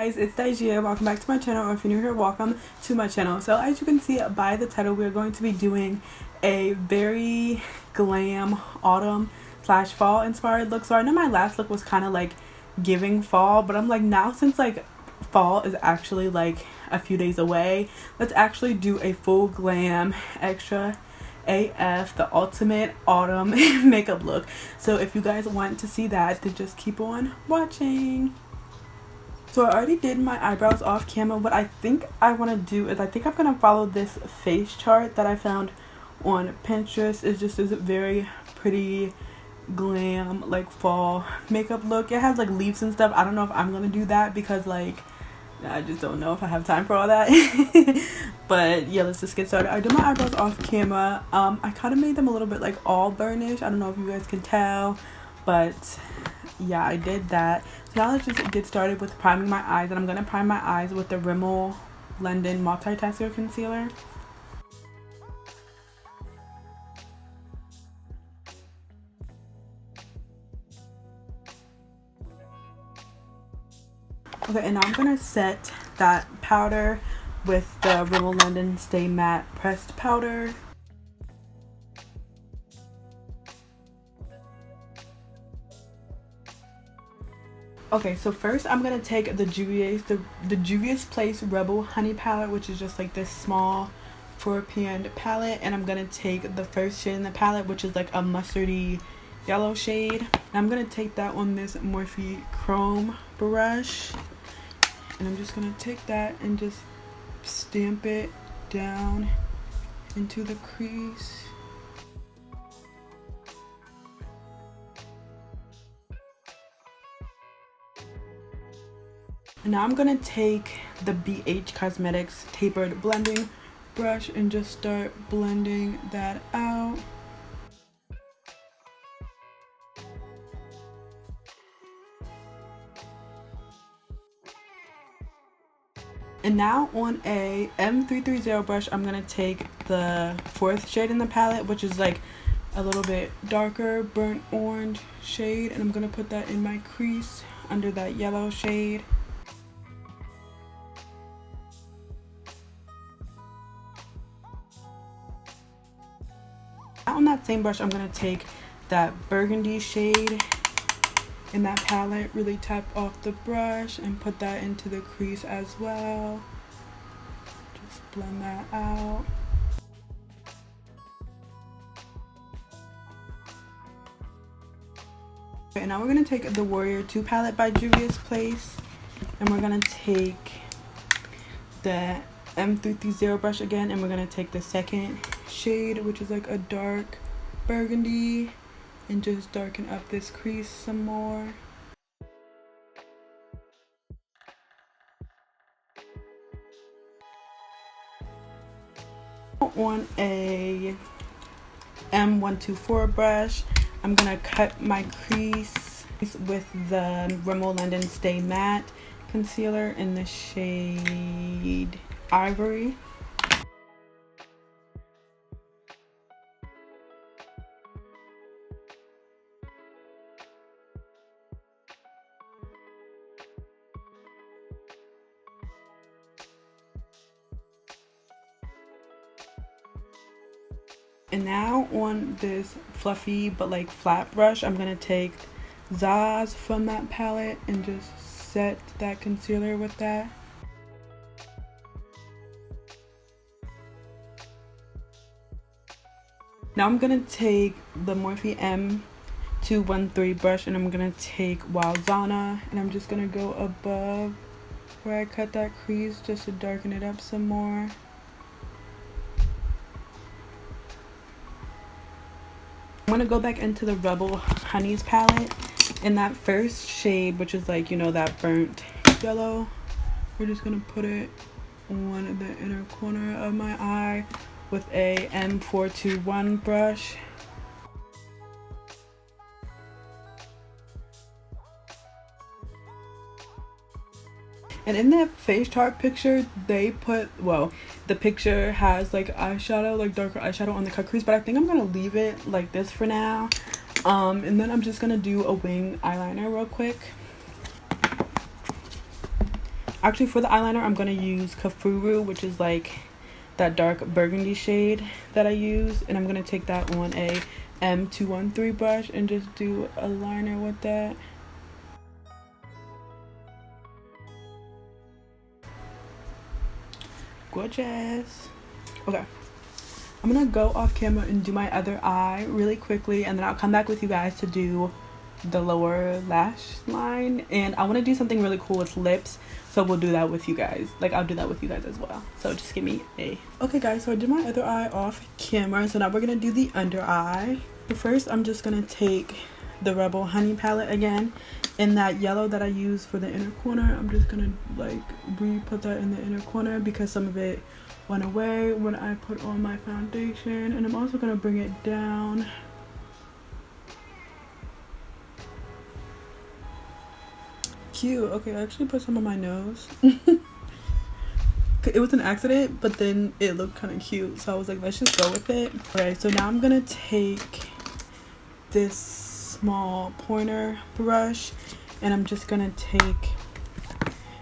guys, it's Dajia. Welcome back to my channel, or if you're new here, welcome to my channel. So as you can see by the title, we're going to be doing a very glam autumn slash fall inspired look. So I know my last look was kind of like giving fall, but I'm like, now since like fall is actually like a few days away, let's actually do a full glam extra AF, the ultimate autumn makeup look. So if you guys want to see that, then just keep on watching. So I already did my eyebrows off camera. What I think I want to do is I think I'm going to follow this face chart that I found on Pinterest. It's just this very pretty glam like fall makeup look. It has like leaves and stuff. I don't know if I'm going to do that because like I just don't know if I have time for all that. But yeah, let's just get started. I did my eyebrows off camera. I kind of made them a little bit like all burnish. I don't know if you guys can tell, but yeah, I did that. So now let's just get started with priming my eyes, and I'm going to prime my eyes with the Rimmel London Multitasker Concealer. Okay, and now I'm going to set that powder with the Rimmel London Stay Matte Pressed Powder. Okay, so first I'm going to take the Juvia's Place Rebel Honey palette, which is just like this small 4-pan palette, and I'm going to take the first shade in the palette, which is like a mustardy yellow shade. And I'm going to take that on this Morphe Chrome brush, and I'm just going to take that and just stamp it down into the crease. And now I'm going to take the BH Cosmetics Tapered Blending Brush and just start blending that out. And now on a M330 brush, I'm going to take the fourth shade in the palette, which is like a little bit darker burnt orange shade. And I'm going to put that in my crease under that yellow shade. On that same brush, I'm going to take that burgundy shade in that palette, really tap off the brush and put that into the crease as well. Just blend that out. Okay, and now we're going to take the Warrior 2 palette by Juvia's Place, and we're going to take the M330 brush again, and we're going to take the second shade, which is like a dark burgundy, and just darken up this crease some more. On a M124 brush, I'm gonna cut my crease with the Rimmel London Stay Matte Concealer in the shade Ivory. And now on this fluffy but like flat brush, I'm going to take Zaz from that palette and just set that concealer with that. Now I'm going to take the Morphe M213 brush, and I'm going to take Wildzana, and I'm just going to go above where I cut that crease just to darken it up some more. I'm going to go back into the Rebel Honeys palette in that first shade, which is like, you know, that burnt yellow. We're just going to put it on the inner corner of my eye with a M421 brush. And in that face chart picture, they put, well, the picture has like eyeshadow, like darker eyeshadow on the cut crease, but I think I'm gonna leave it like this for now. And then I'm just gonna do a wing eyeliner real quick. Actually, for the eyeliner, I'm going to use Kafuru, which is like that dark burgundy shade that I use. And I'm going to take that on a M213 brush and just do a liner with that. Gorgeous. Okay. I'm going to go off camera and do my other eye really quickly. And then I'll come back with you guys to do the lower lash line. And I want to do something really cool with lips. So we'll do that with you guys. Like, I'll do that with you guys as well. So just give me a... Okay, guys. So I did my other eye off camera. So now we're going to do the under eye. But first, I'm just going to take the Rebel Honey palette again. And that yellow that I used for the inner corner, I'm just going to, like, re-put that in the inner corner because some of it went away when I put on my foundation. And I'm also going to bring it down. Cute. Okay, I actually put some on my nose. It was an accident, but then it looked kind of cute, so I was like, let's just go with it. Okay, so now I'm gonna take this small pointer brush and I'm just gonna take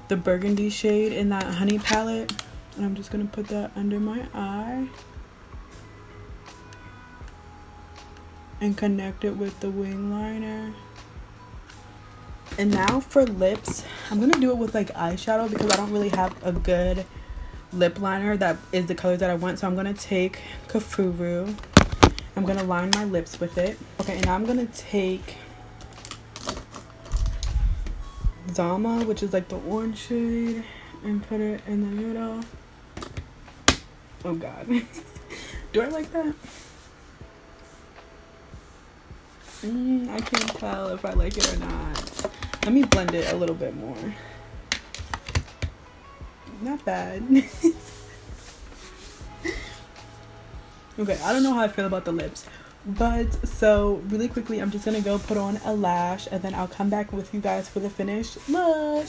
the burgundy shade in that honey palette and I'm just gonna put that under my eye and connect it with the wing liner. And now for lips, I'm gonna do it with like eyeshadow because I don't really have a good lip liner that is the color that I want. So I'm gonna take Kafuru. I'm gonna line my lips with it. Okay, and now I'm gonna take Zama, which is like the orange shade, and put it in the middle. Oh god. Do I like that? I can't tell if I like it or not. Let me blend it a little bit more. Not bad. Okay, I don't know how I feel about the lips. But, so, really quickly, I'm just going to go put on a lash. And then I'll come back with you guys for the finished look.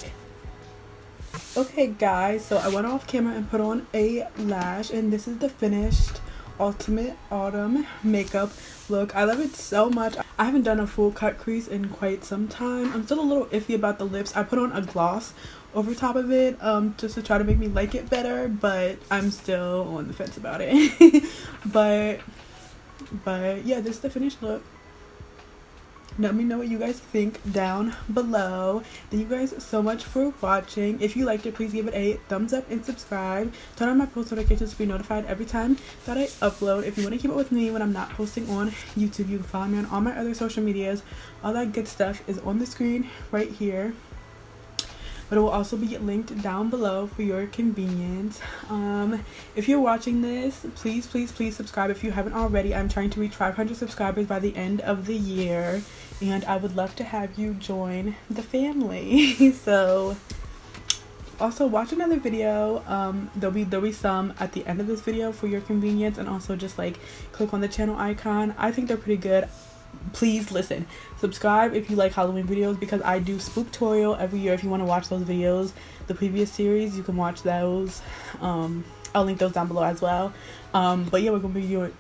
Okay, guys. So, I went off camera and put on a lash. And this is the finished Ultimate Autumn makeup look. I love it so much. I haven't done a full cut crease in quite some time. I'm still a little iffy about the lips. I put on a gloss over top of it just to try to make me like it better, but I'm still on the fence about it. but yeah, this is the finished look. Let me know what you guys think down below. Thank you guys so much for watching. If you liked it, please give it a thumbs up and subscribe. Turn on my post notifications to be notified every time that I upload. If you want to keep up with me when I'm not posting on YouTube, you can follow me on all my other social medias. All that good stuff is on the screen right here, but it will also be linked down below for your convenience. If you're watching this, please subscribe if you haven't already. I'm trying to reach 500 subscribers by the end of the year, and I would love to have you join the family. So also watch another video. There'll be some at the end of this video for your convenience, and also just like click on the channel icon. I think they're pretty good. Please listen, subscribe if you like Halloween videos, because I do Spooktorial every year. If you want to watch those videos, the previous series, you can watch those. I'll link those down below as well. But yeah, we're gonna be doing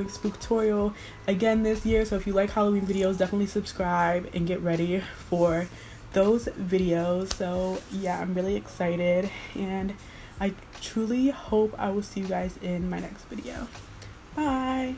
Spooktorial again this year. So if you like Halloween videos, definitely subscribe and get ready for those videos. So yeah, I'm really excited, and I truly hope I will see you guys in my next video. Bye.